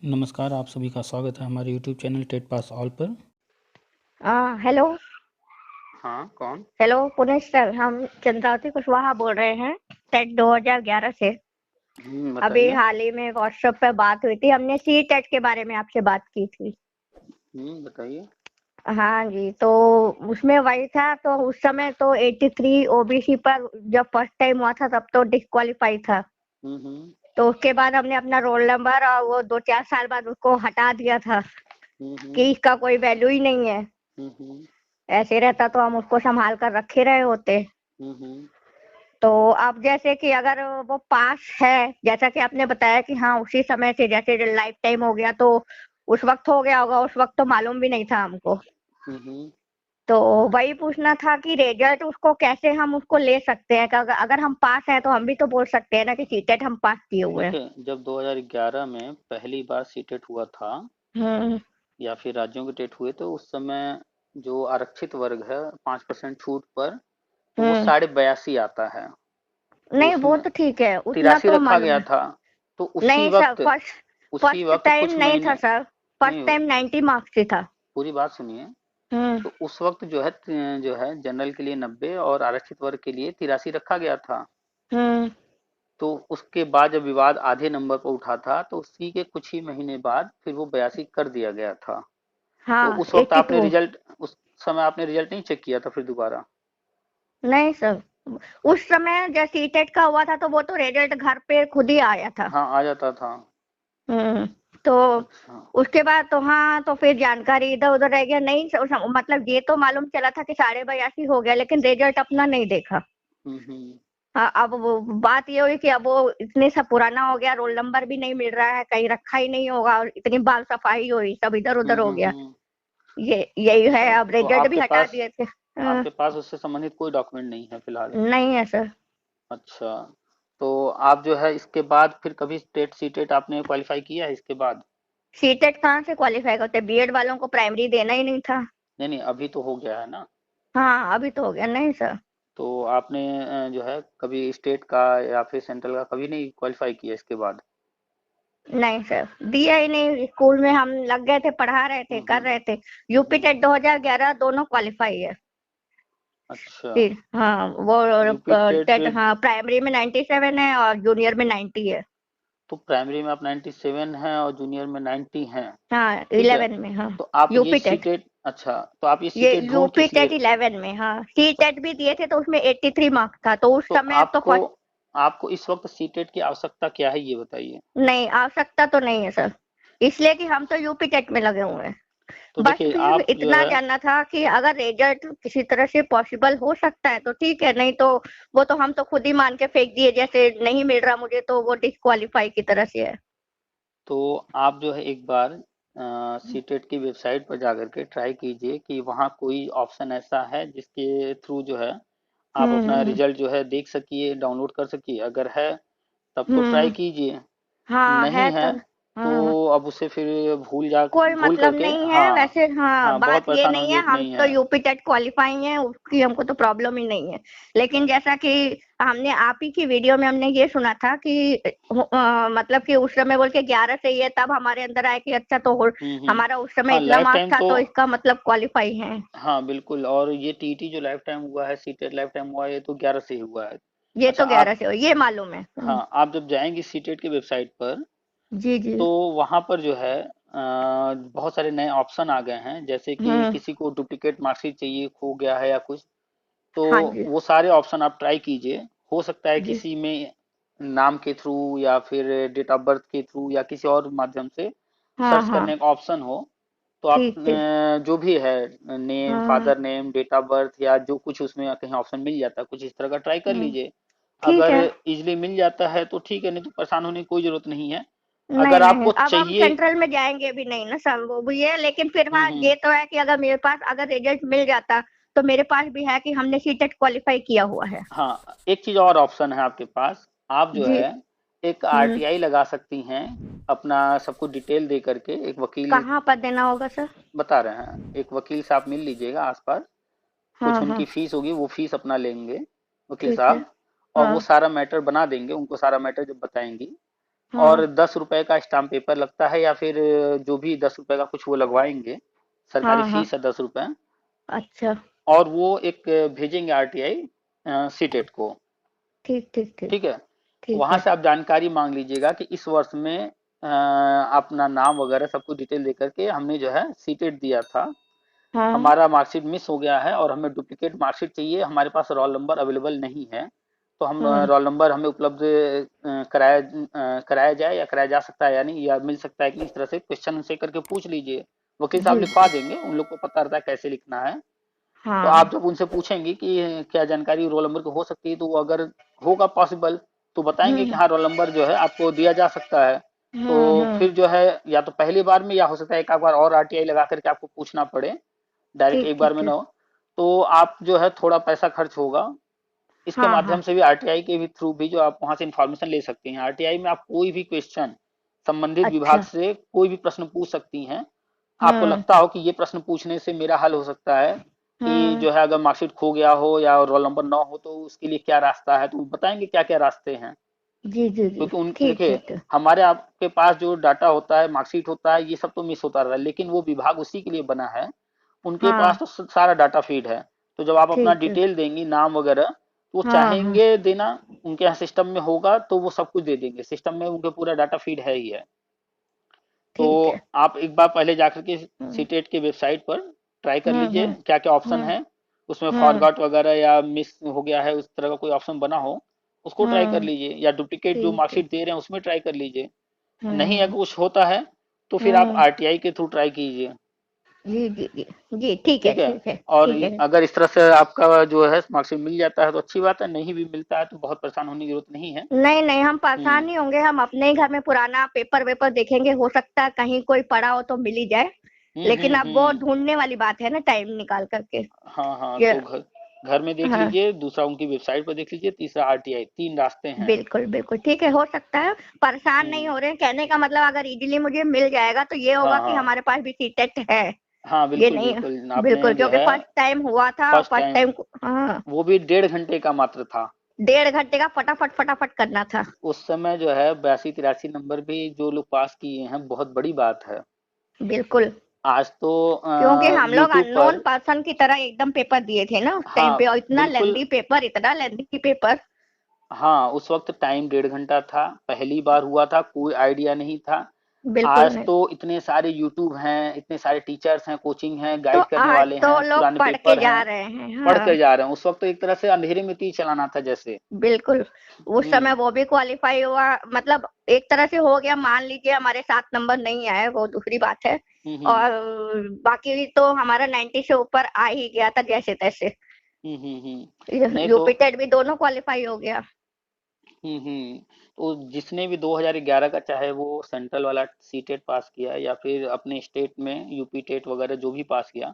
नमस्कार, आप सभी का स्वागत है हमारे YouTube channel TET pass all पर। हेलो। हाँ, कौन? हेलो पुनेश सर, हम चंद्रावती कुशवाहा बोल रहे हैं टेट 2011 से। अभी बताइए। हाल ही में व्हाट्सएप पे बात हुई थी, हमने सी टेट के बारे में आपसे बात की थी। बताइए। हाँ जी, तो उसमें वही था। तो उस समय तो 83 ओबीसी पर जब फर्स्ट टाइम हुआ था तब तो डिस्क्वालीफाई था। तो उसके बाद हमने अपना रोल नंबर और वो 2-4 साल बाद उसको हटा दिया था कि इसका कोई वैल्यू ही नहीं है। ऐसे रहता तो हम उसको संभाल कर रखे रहे होते। तो अब जैसे कि अगर वो पास है, जैसा कि आपने बताया कि हाँ उसी समय से जैसे लाइफ टाइम हो गया, तो उस वक्त हो गया होगा, उस वक्त तो मालूम भी नहीं था हमको। तो वही पूछना था कि रिजल्ट उसको कैसे हम उसको ले सकते हैं कि अगर हम पास हैं तो हम भी तो बोल सकते हैं ना कि सीटेट हम पास किए हुए हैं। देखिए, जब 2011 में पहली बार सीटेट हुआ था हम्म। या फिर राज्यों के टेट हुए, तो उस समय जो आरक्षित वर्ग है 5% छूट पर, तो वो हम्म। 82.5 आता है। तो नहीं वो उसमें तो ठीक है, उतना 83 तो रखा मालूम गया है। था। तो नहीं सर, उसी फर्स्ट वक्त टाइम कुछ नहीं था महीने सर। फर्स्ट नहीं, टाइम 90 मार्क्स से था। पूरी बात सुनिए। हम्म। तो उस वक्त जो है जनरल के लिए 90 और आरक्षित वर्ग के लिए 83 रखा गया था। हम्म। तो उसके बाद जब विवाद आधे नंबर पर उठा था, तो उसी के कुछ ही महीने बाद फिर वो 82 कर दिया गया था। तो हाँ, उस वक्त आपने 82। रिजल्ट उस समय आपने रिजल्ट नहीं चेक किया था फिर दोबारा? नहीं सर, उस समय जब सीटेट का हुआ था तो वो तो रिजल्ट घर पे खुद ही आया था। हाँ, आ जाता था। हम्म। तो अच्छा। उसके बाद तो हाँ, तो फिर जानकारी इधर उधर रह गया। नहीं मतलब ये तो मालूम चला था कि 82.5 हो गया, लेकिन रिजल्ट अपना नहीं देखा। हम्म हम्म हाँ, अब वो बात ये हुई कि अब वो इतने सा पुराना हो गया, रोल नंबर भी नहीं मिल रहा है, कहीं रखा ही नहीं होगा, और इतनी बाल सफाई हुई, सब इधर उधर हो गया। हम्म। ये यही है, अच्छा, अब तो रिजल्ट भी हटा दिए थे। आपके पास उससे संबंधित कोई डॉक्यूमेंट नहीं है फिलहाल? नहीं है सर। अच्छा, तो आप जो है इसके बाद फिर कभी टेट सीटेट आपने क्वालिफाई किया है इसके बाद? सीटेट कहाँ से क्वालिफाई करते, बीएड वालों को प्राइमरी देना ही नहीं था। नहीं नहीं, अभी तो हो गया है ना। हाँ, अभी तो हो गया। नहीं सर। तो आपने जो है कभी स्टेट का या फिर सेंट्रल का कभी नहीं क्वालिफाई किया इसके बाद? नहीं सर, दिया ही नहीं। स्कूल में हम लग गए थे, पढ़ा रहे थे, कर हम्म रहे थे। यूपी हम्म। टेट 2011 दोनों क्वालिफाई है। अच्छा। फिर हाँ वो यूपी टेट। टेट, हाँ प्राइमरी में 97 है और जूनियर में 90 है। तो प्राइमरी में आप 97 हैं और जूनियर में 90 हैं। हाँ, ठीक है। 11 में। हाँ, तो आप ये यूपी टेट। सीटेट, अच्छा, तो आप ये ये सीटेट ढूंढ यूपी किस टेट लिए? 11 में। हाँ, सी टेट भी दिए थे तो उसमें 83 मार्क्स था, तो उस तो समय तो आपको फर्स्ट। आपको इस वक्त सीटेट की आवश्यकता क्या है, ये बताइए। नहीं, आवश्यकता तो नहीं है सर, इसलिए कि हम तो यूपी टेट में लगे हुए हैं। तो बस देखिए फिर आप जो इतना है, जानना था कि अगर रिजल्ट किसी तरह से पॉसिबल हो सकता है तो ठीक है, नहीं तो वो तो हम तो खुद ही मान के फेंक दिए, जैसे नहीं मिल रहा मुझे तो वो डिस्क्वालीफाई की तरह से है। तो आप जो है एक बार सीटेट की वेबसाइट पर जाकर के ट्राई कीजिए कि वहाँ कोई ऑप्शन ऐसा है जिसके थ्रू जो है आप अपना हम्म। रिजल्ट जो है देख सकिए, डाउनलोड कर सकिए। अगर है तब तो ट्राई हम्म। कीजिए। हाँ नहीं है है तो। तो हाँ, अब उसे फिर कोई भूल मतलब करके, नहीं है हाँ। वैसे। हाँ, हाँ, बहुत बात ये परेशान होने नहीं की है, जरूरत हम नहीं तो है। यूपी टेट क्वालिफाई हैं, उसकी हमको तो प्रॉब्लम ही नहीं है। लेकिन जैसा कि हमने आप ही की वीडियो में हमने ये सुना था कि मतलब कि उस समय बोल के 11 से ही है, तब हमारे अंदर आया कि अच्छा तो हमारा उस समय हाँ, इतना लाइफ मार्क्स टाइम था तो, तो इसका मतलब क्वालिफाई है। हाँ बिल्कुल। और ये टीटी जो लाइफ टाइम हुआ है, सीटेट लाइफ टाइम हुआ है, ये तो 11 से ही हुआ है। ये अच्छा तो 11 आप, से हो, ये मालूम है। हाँ, आप जब जाएंगे सीटेट की वेबसाइट पर, जी जी। तो वहां पर जो है बहुत सारे नए ऑप्शन आ गए हैं। जैसे कि हम्म। किसी को डुप्लीकेट मार्कशीट चाहिए, खो गया है या कुछ, तो हाँ जी। वो सारे ऑप्शन आप ट्राई कीजिए। हो सकता है जी। किसी में नाम के थ्रू या फिर डेट ऑफ बर्थ के थ्रू या किसी और माध्यम से हाँ सर्च हाँ। करने का ऑप्शन हो। तो आप ठीक ठीक। जो भी है, नेम, हाँ। Father name, date of birth या जो कुछ उसमें कहीं ऑप्शन मिल जाता है, कुछ इस तरह का ट्राई कर हम्म। लीजिए। ठीक अगर है। इजीली मिल जाता है तो ठीक है, नहीं तो परेशान होने की कोई जरूरत नहीं है। नहीं अगर नहीं, आपको अब हम चाहिए, सेंट्रल में जाएंगे भी नहीं ना सर, वो भी है। लेकिन फिर हाँ, हम्म। ये तो है कि अगर मेरे पास अगर रिजल्ट मिल जाता तो मेरे पास भी है कि हमने सीटेट क्वालिफाई किया हुआ है। हाँ, एक चीज और ऑप्शन है आपके पास। आप जो जी। है एक हम्म। आरटीआई लगा सकती हैं, अपना सब कुछ डिटेल दे करके। एक वकील, कहाँ पर देना होगा सर? बता रहे हैं, एक वकील से आप मिल लीजिएगा आसपास। कुछ हाँ हाँ। उनकी फीस होगी, वो फीस अपना लेंगे वकील ठीक है। साहब, और हाँ वो सारा मैटर बना देंगे। उनको सारा मैटर जब बताएंगी, और 10 रुपए का स्टाम्प पेपर लगता है, या फिर जो भी 10 रुपए का कुछ वो लगवाएंगे, सरकारी हाँ हाँ। फीस है 10 रुपए। अच्छा। और वो एक भेजेंगे आरटीआई सीटेट को। ठीक ठीक ठीक। ठीक है, ठीक वहां है। से आप जानकारी मांग लीजिएगा कि इस वर्ष में अपना नाम वगैरह सब कुछ डिटेल दे करके हमने जो है सीटेट दिया था, हाँ। हमारा मार्कशीट मिस हो गया है और हमें डुप्लीकेट मार्कशीट चाहिए, हमारे पास रोल नंबर अवेलेबल नहीं है, तो हम हाँ। रोल नंबर हमें उपलब्ध कराया जाए या कराया जा सकता है या नहीं, या मिल सकता है कि नहीं, इस तरह से क्वेश्चन उनसे करके पूछ लीजिए। वकील साहब जी लिखवा जी। देंगे, उन लोग को पता रहता है कैसे लिखना है। तो हाँ। आप जब उनसे पूछेंगे कि क्या जानकारी रोल नंबर की हो सकती है, तो वो अगर होगा पॉसिबल तो बताएंगे कि हम्म हाँ रोल नंबर जो है आपको दिया जा सकता है। तो हम्म। फिर जो है या तो पहली बार में, या हो सकता है एक आध बार और आरटीआई लगा करके आपको पूछना पड़े, डायरेक्ट ठीक एक बार ठीक में ना ठीक। हो। तो आप जो है थोड़ा पैसा खर्च होगा, इसके हाँ माध्यम हाँ। से भी आरटीआई के भी थ्रू भी जो आप वहां से इंफॉर्मेशन ले सकते हैं। आरटीआई में आप कोई भी क्वेश्चन संबंधित विभाग अच्छा। से कोई भी प्रश्न पूछ सकती हैं। आपको हम्म लगता हो कि ये प्रश्न पूछने से मेरा हल हो सकता है, कि हम्म। जो है अगर मार्कशीट खो गया हो या रोल नंबर ना हो तो उसके लिए क्या रास्ता है, तो वो बताएंगे क्या क्या रास्ते हैं। जी जी जी। क्योंकि उन ठीक देखिए, ठीक ठीक। हमारे आपके पास जो डाटा होता है, मार्कशीट होता है, ये सब तो मिस होता रहा है, लेकिन वो विभाग उसी के लिए बना है, उनके पास हाँ। तो सारा डाटा फीड है। तो जब आप अपना ठीक ठीक। डिटेल देंगी, नाम वगैरह, तो वो हाँ हाँ। चाहेंगे देना, उनके यहाँ सिस्टम में होगा तो वो सब कुछ दे देंगे, सिस्टम में उनके पूरा डाटा फीड है ही है। तो ठीक है। आप एक बार पहले जाकर के हम्म सीटेट की वेबसाइट पर ट्राई कर लीजिए हम्म। क्या क्या ऑप्शन हम्म है, उसमें हम्म फॉरगॉट वगैरह या मिस हो गया है उस तरह का कोई ऑप्शन बना हो, उसको ट्राई कर हम्म। लीजिए, या डुप्लीकेट जो ठीक है। मार्कशीट दे रहे हैं उसमें ट्राई कर लीजिए। नहीं अगर हम्म कुछ होता है तो फिर आप हम्म। आरटीआई के थ्रू ट्राई कीजिए। जी जी जी। जी ठीक है ठीक है, ठीक है और ठीक है। अगर इस तरह से आपका जो है मार्कशीट मिल जाता है तो अच्छी बात है, नहीं भी मिलता है तो बहुत परेशान होने की जरूरत नहीं है। नहीं नहीं, हम हम्म परेशान नहीं होंगे, हम अपने ही घर में पुराना पेपर वेपर देखेंगे, हो सकता है कहीं कोई पड़ा हो तो मिल ही जाए। लेकिन अब वो हम्म। ढूंढने वाली बात है ना, टाइम निकाल करके। हाँ हाँ, ये। तो घर घर में देख हाँ। लीजिए, दूसरा उनकी वेबसाइट पर देख लीजिए, तीसरा आरटीआई, 3 रास्ते हैं। बिल्कुल बिल्कुल ठीक है, हो सकता है। परेशान नहीं हम्म। हो रहे हैं, कहने का मतलब अगर इजीली मुझे मिल जाएगा तो ये हाँ होगा कि हाँ हमारे पास भी सीटेट है। हाँ, ये बिल्कुल नहीं। बिल्कुल, आपने बिल्कुल, जो क्योंकि है फर्स्ट टाइम हुआ था, फर्स्ट फर्स्ट टाइम, टाइम। हाँ। वो भी 1.5 घंटे का मात्र था। 1.5 घंटे का फटाफट फटाफट करना था। उस समय जो है 82-83 नंबर भी जो लोग पास किए हैं, बहुत बड़ी बात है। बिल्कुल। आज तो क्योंकि हम लोग यूट्यूब अननोन पर, पर्सन की तरह एकदम पेपर दिए थे ना उस टाइम हाँ पे, और इतना बिल्कुल, लेंदी पेपर, इतना लेंदी पेपर। हाँ उस वक्त टाइम 1.5 घंटा था, पहली बार हुआ था, कोई आइडिया नहीं था। बिल्कुल आज नहीं। तो इतने सारे यूट्यूब हैं, इतने सारे टीचर्स हैं, कोचिंग हैं, तो गाइड करने आज वाले तो हैं, लोग पुराने पढ़ के पेपर जा हैं, रहे हैं। पढ़ हाँ। कर जा रहे हैं। उस वक्त तो एक तरह से अंधेरे में तीर चलाना था जैसे। बिल्कुल। उस हम्म समय वो भी क्वालिफाई हुआ, मतलब एक तरह से हो गया, मान लीजिए हमारे 7 नंबर नहीं आए, वो दूसरी बात है। हम्म और बाकी तो हमारा 90 से ऊपर आ ही गया था जैसे तैसे। नहीं तो, यूपी टेट भी दोनों क्वालिफाई हो गया। तो जिसने भी 2011 का, चाहे वो सेंट्रल वाला सीटेट पास किया या फिर अपने स्टेट में यूपी टेट वगैरह जो भी पास किया,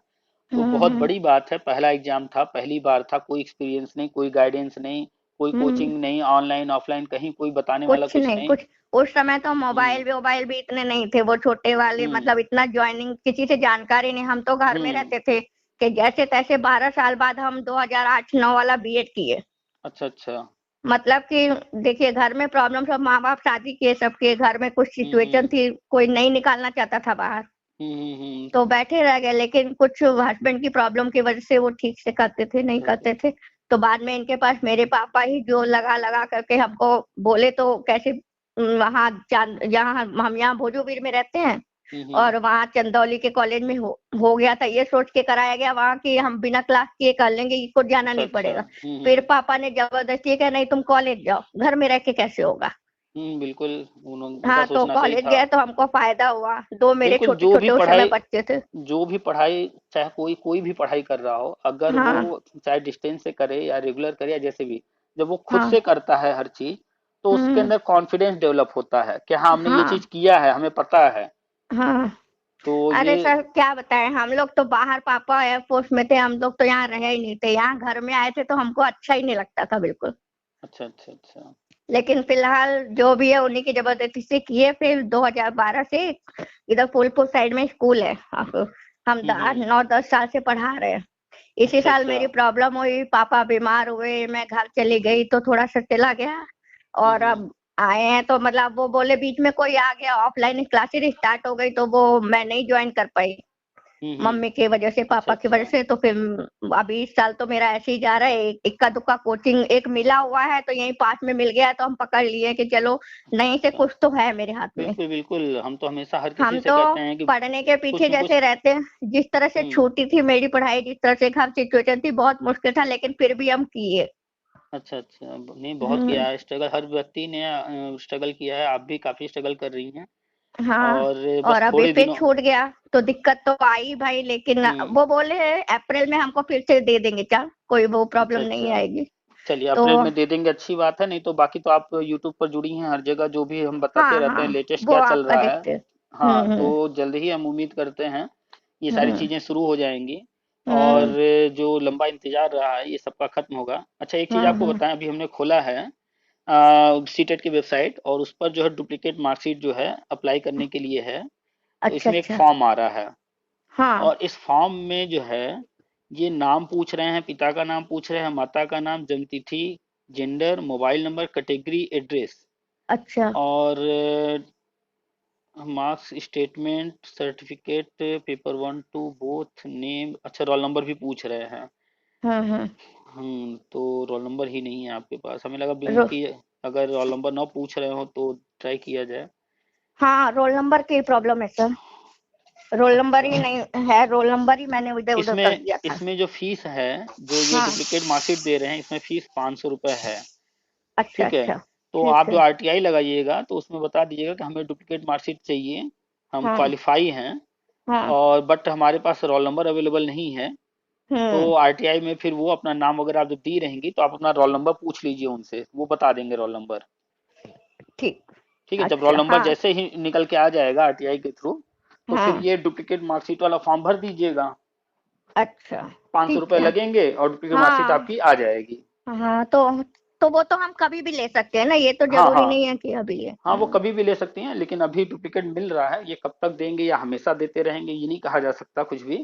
तो बहुत हम्म। बड़ी बात है। पहला एग्जाम था, पहली बार था, कोई एक्सपीरियंस नहीं, कोई गाइडेंस नहीं, कोई हम्म। कोचिंग नहीं, ऑनलाइन ऑफलाइन कहीं कोई बताने वाला कुछ कुछ नहीं नहीं। कुछ। उस समय तो हम्म मोबाइल भी इतने नहीं थे, वो छोटे वाले, हम्म मतलब इतना ज्वाइनिंग किसी से जानकारी नहीं, हम तो घर में हम्म। रहते थे कि जैसे तैसे 12 साल बाद हम 2008-9 वाला बीएड किए। अच्छा अच्छा। मतलब कि देखिए, घर में प्रॉब्लम, सब माँ बाप शादी किए, सबके घर में कुछ सिचुएशन हम्म थी, कोई नहीं निकालना चाहता था बाहर, हम्म। तो बैठे रह गए। लेकिन कुछ हस्बैंड की प्रॉब्लम की वजह से वो ठीक से करते थे, नहीं करते थे। तो बाद में इनके पास मेरे पापा ही जो लगा लगा करके हमको बोले, तो कैसे वहाँ जहाँ हम यहाँ भोजूबीर में रहते हैं, हम्म। और वहाँ चंदौली के कॉलेज में हो गया था, ये सोच के कराया गया वहाँ की हम बिना क्लास किए कर लेंगे, इसको जाना अच्छा नहीं अच्छा। पड़ेगा। फिर पापा ने जबरदस्ती कहा नहीं तुम कॉलेज जाओ, घर में रह के कैसे होगा। बिल्कुल, उनका हाँ, तो सोचना सही कॉलेज था। गए तो हमको फायदा हुआ, दो मेरे बिल्कुल, छोटे छोटे उस समय बच्चे थे। जो भी पढ़ाई, चाहे कोई कोई भी पढ़ाई कर रहा हो, अगर वो हाँ चाहे डिस्टेंस से करे या रेगुलर करे या जैसे भी, जब वो खुद हाँ। से करता है हर चीज, तो उसके हम्म। अंदर कॉन्फिडेंस डेवलप होता है कि हाँ हमने ये हाँ चीज किया है, हमें पता है। हाँ। तो अरे ये, सर क्या बताएं, हम लोग तो बाहर, पापा एयरफोर्स में थे, हम लोग तो यहाँ रहे ही नहीं थे, यहाँ घर में आए थे तो हमको अच्छा ही नहीं लगता था बिल्कुल। अच्छा अच्छा अच्छा। लेकिन फिलहाल जो भी है उन्हीं की जबरदस्ती से किए। फिर 2012 से इधर फूलपुर साइड में स्कूल है, अब हम हम्म। 9-10 साल से पढ़ा रहे हैं। इसी अच्छा साल अच्छा। मेरी प्रॉब्लम हुई, पापा बीमार हुए, मैं घर चली गई तो थोड़ा सा चला गया। और हम्म अब आए हैं तो मतलब वो बोले बीच में कोई आ गया, ऑफलाइन क्लासेस स्टार्ट हो गई तो वो मैं नहीं ज्वाइन कर पाई मम्मी की वजह से, पापा की वजह से। तो फिर अभी इस साल तो मेरा ऐसे ही जा रहा है, इक्का दुक्का कोचिंग एक मिला हुआ है तो यहीं पास में मिल गया तो हम पकड़ लिए कि चलो नहीं से कुछ तो है मेरे हाथ में। बिल्कुल बिल्कुल, हम तो हमेशा हर हम किसी से तो कहते हैं कि पढ़ने के कुछ पीछे न जैसे कुछ। रहते हैं, जिस तरह से छूटी थी मेरी पढ़ाई, जिस तरह से घर सिचुएशन थी, बहुत मुश्किल था लेकिन फिर भी हम किए। अच्छा अच्छा, नहीं बहुत किया है स्ट्रगल, हर व्यक्ति ने स्ट्रगल किया है, आप भी काफी स्ट्रगल कर रही हैं। हाँ, और और बस अभी थोड़े फिर दिनों। छूट गया तो दिक्कत तो आई भाई, लेकिन हम्म। वो बोले अप्रैल में हमको फिर से दे देंगे, क्या कोई वो अच्छा प्रॉब्लम नहीं अच्छा, आएगी। चलिए तो अप्रैल में दे देंगे, अच्छी बात है। नहीं तो बाकी तो आप यूट्यूब पर जुड़ी हैं, हर जगह जो भी हम बताते हाँ रहते हैं हाँ, लेटेस्ट वो क्या चल आपका रहा है। देखते हैं। हाँ, तो हम्म जल्द ही हम उम्मीद करते हैं ये सारी हम्म चीजें शुरू हो जाएंगी। और हम्म जो लंबा इंतजार रहा है ये सबका खत्म होगा। अच्छा, एक चीज आपको हम्म। बताएं, अभी हमने खोला है सीटेट की वेबसाइट, और उस पर जो है डुप्लीकेट मार्कशीट जो है अप्लाई करने के लिए है। तो अच्छा इसमें एक अच्छा। फॉर्म आ रहा है, हाँ और इस फॉर्म में जो है ये नाम पूछ रहे हैं, पिता का नाम पूछ रहे हैं, माता का नाम, जन्म तिथि, gender, mobile number, category, address, अच्छा। और marks, statement, certificate, paper 1 2 both, name. अच्छा, रोल नंबर भी पूछ रहे हैं। हम्म। तो रोल नंबर ही नहीं है आपके पास, हमें लगा रो, कि अगर रोल नंबर ना पूछ रहे हो तो ट्राई किया जाए। हाँ, रोल नंबर की प्रॉब्लम है सर, रोल नंबर अच्छा, ही नहीं है, रोल नंबर ही मैंने इधर उधर कर इसमें दिया था। इसमें जो फीस है, जो ये हाँ, डुप्लीकेट मार्कशीट दे रहे हैं, इसमें फीस 500 रुपये है। अच्छा ठीक है, अच्छा। तो ठीक आप जो है। आरटीआई लगाइएगा तो उसमें बता दीजिएगा कि हमें डुप्लीकेट मार्कशीट चाहिए, हम हाँ क्वालिफाई हैं, हाँ। और बट हमारे पास रोल नंबर अवेलेबल नहीं है। तो हम्म। आरटीआई में फिर वो अपना नाम वगैरह आप जब दी रहेंगी तो आप अपना रोल नंबर पूछ लीजिए उनसे, वो बता देंगे रोल नंबर। ठीक। ठीक है, जब रोल अच्छा नंबर हाँ। जैसे ही निकल के आ जाएगा आरटीआई के थ्रू, तो फिर हाँ। ये डुप्लीकेट मार्कशीट वाला फॉर्म भर दीजिएगा। अच्छा। 500 रुपये ठीक है। लगेंगे और डुप्लीकेट मार्कशीट हाँ आपकी आ जाएगी। हाँ, तो वो तो हम कभी भी ले सकते हैं ना, ये तो हाँ जरूरी हाँ नहीं है कि अभी ले। हाँ, वो कभी भी ले सकती हैं, लेकिन अभी डुप्लीकेट मिल रहा है, ये कब तक देंगे या हमेशा देते रहेंगे ये नहीं कहा जा सकता कुछ भी।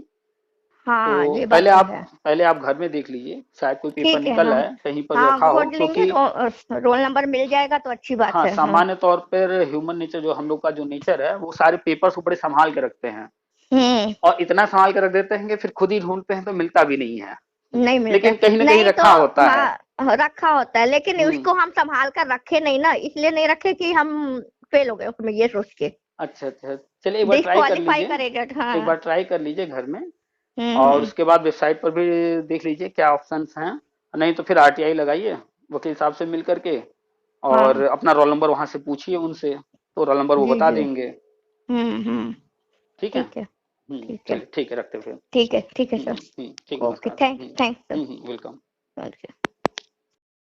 तो हाँ, ये बात पहले तो आप है। पहले आप घर में देख लीजिए, शायद कोई पेपर ठीक है। निकल हाँ आए कहीं पर हाँ, रखा हो, खोज लेंगे, क्योंकि रोल नंबर मिल जाएगा तो अच्छी बात हाँ, है। हाँ। सामान्य तौर पर ह्यूमन नेचर, जो हम लोग का जो नेचर है, वो सारे पेपर्स बड़े संभाल के रखते हैं, हम्म। और इतना संभाल के रख देते हैं कि फिर खुद ही ढूंढते हैं तो मिलता भी नहीं है, नहीं मिलता लेकिन है, कहीं ना कहीं नहीं तो। रखा होता है। हाँ, रखा होता है लेकिन हम्म। उसको हम संभाल कर रखे नहीं ना, इसलिए नहीं रखे कि हम फेल हो गए उसमें, ये सोच के अच्छा अच्छा, चलिए एक बार ट्राई कर डिस्क्वालीफाई लीजिए, करेगा। एक हाँ। बार ट्राई कर लीजिए घर में, और हम्म। उसके बाद वेबसाइट पर भी देख लीजिए क्या ऑप्शंस हैं। नहीं तो फिर आरटीआई लगाइए वकील साहब से मिल करके, और हाँ। अपना रोल नंबर वहां से पूछिए उनसे, तो रोल नंबर वो जी बता जी। देंगे। हम्म। ठीक है। ठीक है। ठीक है। चलिए ठीक है, रखते हैं फिर। ठीक है। ठीक है सर। ठीक, ओके, नमस्कार। Thanks thanks sir.